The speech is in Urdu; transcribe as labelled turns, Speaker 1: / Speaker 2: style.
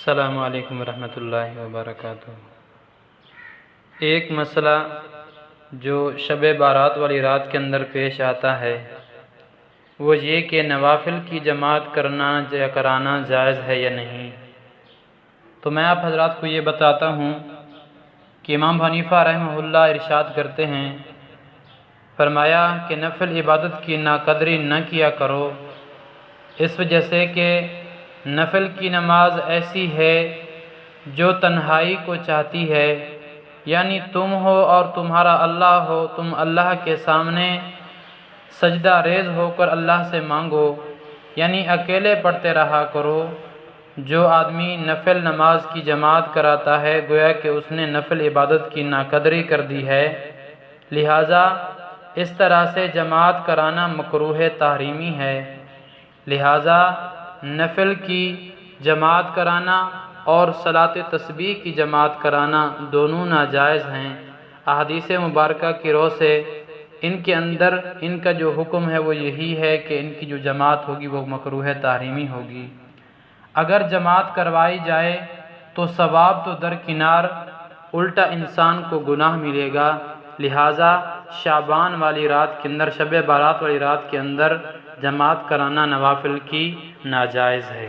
Speaker 1: السلام علیکم ورحمۃ اللہ وبرکاتہ۔ ایک مسئلہ جو شب بارات والی رات کے اندر پیش آتا ہے وہ یہ کہ نوافل کی جماعت کرانا جائز ہے یا نہیں۔ تو میں آپ حضرات کو یہ بتاتا ہوں کہ امام حنیفہ رحمہ اللہ ارشاد کرتے ہیں، فرمایا کہ نفل عبادت کی ناقدری نہ کیا کرو، اس وجہ سے کہ نفل کی نماز ایسی ہے جو تنہائی کو چاہتی ہے، یعنی تم ہو اور تمہارا اللہ ہو، تم اللہ کے سامنے سجدہ ریز ہو کر اللہ سے مانگو، یعنی اکیلے پڑھتے رہا کرو۔ جو آدمی نفل نماز کی جماعت کراتا ہے گویا کہ اس نے نفل عبادت کی ناقدری کر دی ہے، لہٰذا اس طرح سے جماعت کرانا مکروہ تحریمی ہے۔ لہٰذا نفل کی جماعت کرانا اور صلاۃ تسبیح کی جماعت کرانا دونوں ناجائز ہیں۔ احادیث مبارکہ کی روح سے ان کے اندر ان کا جو حکم ہے وہ یہی ہے کہ ان کی جو جماعت ہوگی وہ مکروہ تحریمی ہوگی۔ اگر جماعت کروائی جائے تو ثواب تو درکنار، الٹا انسان کو گناہ ملے گا۔ لہٰذا شعبان والی رات کے اندر، شب بارات والی رات کے اندر جماعت کرانا نوافل کی ناجائز ہے۔